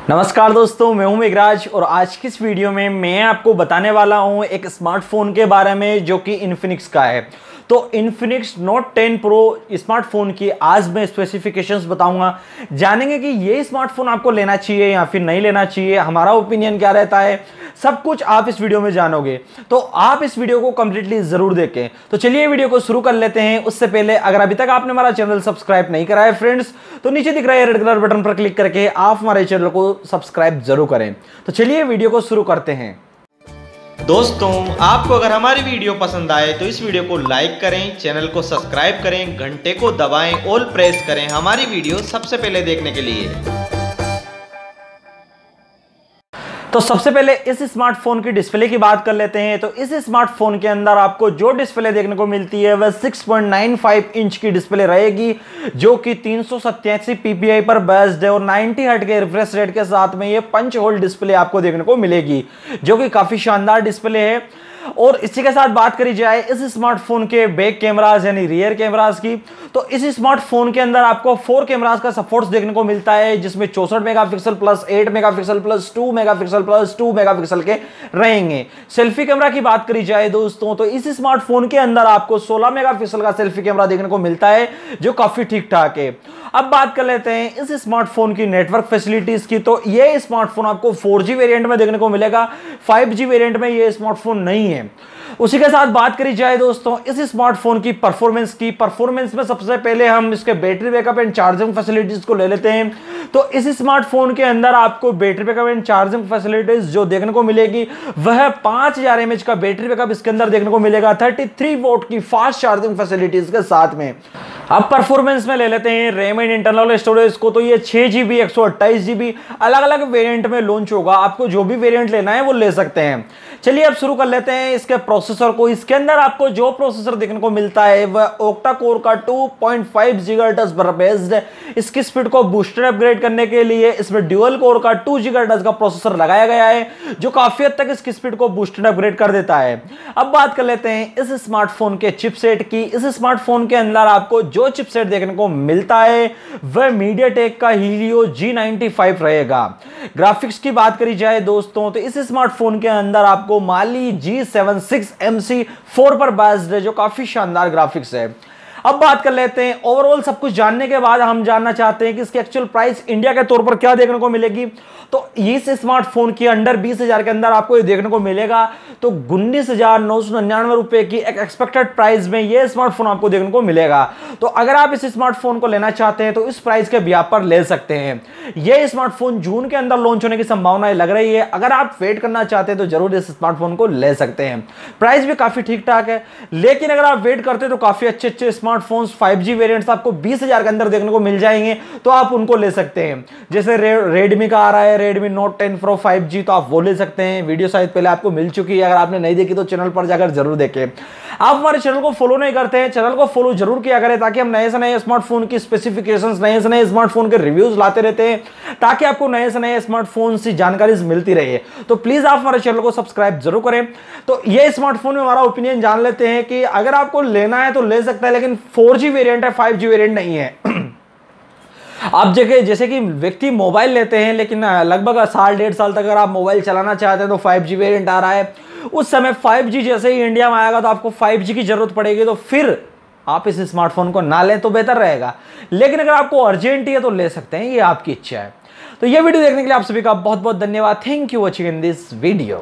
नमस्कार दोस्तों, मैं हूं मेघराज और आज की इस वीडियो में मैं आपको बताने वाला हूं एक स्मार्टफोन के बारे में जो कि इन्फिनिक्स का है। तो इन्फिनिक्स नोट 10 प्रो स्मार्टफोन की आज मैं स्पेसिफिकेशंस बताऊंगा। जानेंगे कि ये स्मार्टफोन आपको लेना चाहिए या फिर नहीं लेना चाहिए, हमारा ओपिनियन क्या रहता है, सब कुछ आप इस वीडियो में जानोगे। तो आप इस वीडियो को कंप्लीटली जरूर देखें। तो चलिए वीडियो को शुरू कर लेते हैं। उससे पहले अगर अभी तक आपने हमारा चैनल सब्सक्राइब नहीं करा है फ्रेंड्स, तो नीचे दिख रहा है रेड कलर बटन पर क्लिक करके आप हमारे चैनल को सब्सक्राइब जरूर करें। तो चलिए वीडियो को शुरू करते हैं। दोस्तों, आपको अगर हमारी वीडियो पसंद आए तो इस वीडियो को लाइक करें, चैनल को सब्सक्राइब करें, घंटे को दबाएं, ऑल प्रेस करें हमारी वीडियो सबसे पहले देखने के लिए। तो सबसे पहले इस स्मार्टफोन की डिस्प्ले की बात कर लेते हैं। तो इस स्मार्टफोन के अंदर आपको जो डिस्प्ले देखने को मिलती है वह 6.95 इंच की डिस्प्ले रहेगी, जो कि 387 ppi पर बेस्ड है और 90 हर्ट्ज के रिफ्रेश रेट के साथ में ये पंच होल डिस्प्ले आपको देखने को मिलेगी, जो कि काफी शानदार डिस्प्ले है। और इसी के साथ बात करी जाए इस स्मार्टफोन के बैक कैमरास यानी रियर कैमरास की, तो इस स्मार्टफोन के अंदर आपको 4 कैमरास का सपोर्ट देखने को मिलता है, जिसमें 64 megapixel plus 8 megapixel plus 2 megapixel plus 2 megapixel के रहेंगे। सेल्फी कैमरा की बात करी जाए दोस्तों, तो इस स्मार्टफोन के अंदर आपको 16 मेगापिक्सल का सेल्फी कैमरा देखने को मिलता है, जो काफी ठीक ठाक है। अब बात कर लेते हैं इस स्मार्टफोन की नेटवर्क फैसिलिटीज की। तो ये स्मार्टफोन आपको 4G वेरिएंट में देखने को मिलेगा, 5G वेरिएंट में ये स्मार्टफोन नहीं है। उसी के साथ बात करी जाए दोस्तों इस स्मार्टफोन की परफॉर्मेंस में सबसे पहले हम इसके battery backup and charging facilities को ले लेते हैं। तो इस स्मार्टफोन के अंदर आपको battery backup and charging facilities जो देखने को मिलेगी वह 5000 mAh का बैटरी बैकअप इसके अंदर देखने को मिलेगा, 33 वोल्ट की फास्ट चार्जिंग फैसिलिटीज के साथ में। अब परफॉर्मेंस में ले लेते हैं रैम एंड इंटरनल स्टोरेज को। तो ये 6GB 128GB अलग अलग वेरिएंट में लॉन्च होगा, आपको जो भी वेरिएंट लेना है वो ले सकते हैं। चलिए अब शुरू कर लेते हैं इसके प्रोसेसर को। इसके अंदर आपको जो प्रोसेसर देखने को मिलता है वह ऑक्टा कोर का 2.5 GHz पर बेस्ड है। इसकी स्पीड को बूस्टर अपग्रेड करने के लिए इसमें ड्यूअल कोर का 2 GHz का प्रोसेसर लगाया गया है, जो काफी हद तक इसकी स्पीड को बूस्टर अपग्रेड कर देता है। अब बात कर लेते हैं इस स्मार्टफोन के चिपसेट की। इस स्मार्टफोन के अंदर आपको जो चिपसेट देखने को मिलता है वह मीडियाटेक का हीलियो G95 रहेगा। ग्राफिक्स की बात करी जाए दोस्तों, तो इस स्मार्टफोन के अंदर आपको माली G76MC4 पर बेस्ड है, जो काफी शानदार ग्राफिक्स है। अब बात कर लेते हैं ओवरऑल सब कुछ जानने के बाद हम जानना चाहते हैं कि इसकी एक्चुअल प्राइस इंडिया के तौर पर क्या देखने को मिलेगी। तो इस स्मार्टफोन की अंडर 20,000 के अंदर आपको ये देखने को मिलेगा। तो 19,999 रुपए की एक एक्सपेक्टेड प्राइस में ये स्मार्टफोन आपको देखने को मिलेगा। तो अगर आप इस स्मार्टफोन को लेना चाहते हैं तो इस प्राइस के ब्याज पर ले सकते हैं। यह स्मार्टफोन जून के अंदर लॉन्च होने की संभावनाएं लग रही है। अगर आप वेट करना चाहते हैं तो जरूर इस स्मार्टफोन को ले सकते हैं। प्राइस भी काफी ठीक ठाक है, लेकिन अगर आप वेट करते हैं तो काफी अच्छे अच्छे स्मार्टफोन्स 5G वेरिएंट्स आपको 20,000 के अंदर देखने को मिल जाएंगे, तो आप उनको ले सकते हैं। जैसे रेडमी का आ रहा है रेडमी नोट 10 प्रो 5G, तो आप वो ले सकते हैं। वीडियो शायद पहले आपको मिल चुकी है, अगर आपने नहीं देखी तो चैनल पर जाकर जरूर देखें। आप हमारे चैनल को फॉलो नहीं करते हैं, चैनल को फॉलो जरूर किया करें, ताकि हम नए से नए स्मार्टफोन की स्पेसिफिकेशंस, नए से नए स्मार्टफोन के रिव्यूज लाते रहते हैं, ताकि आपको नए से नए स्मार्टफोन की जानकारी मिलती रहे। तो प्लीज आप हमारे चैनल को सब्सक्राइब जरूर करें। तो ये स्मार्टफोन में हमारा ओपिनियन जान लेते हैं कि अगर आपको लेना है तो ले सकता है, लेकिन 4G वेरिएंट है, 5G वेरिएंट नहीं है। आप जैसे कि व्यक्ति मोबाइल लेते हैं, लेकिन लगभग साल 1.5 साल तक अगर आप मोबाइल चलाना चाहते हैं तो 5G वेरिएंट आ रहा है। उस समय 5G जैसे ही इंडिया में आएगा तो आपको 5G की जरूरत पड़ेगी, तो फिर आप इस स्मार्टफोन को ना लें तो बेहतर रहेगा। लेकिन अगर आपको अर्जेंट है तो ले सकते हैं, ये आपकी इच्छा है। तो ये वीडियो देखने के लिए आप सभी का बहुत बहुत धन्यवाद। Thank you watching in this video.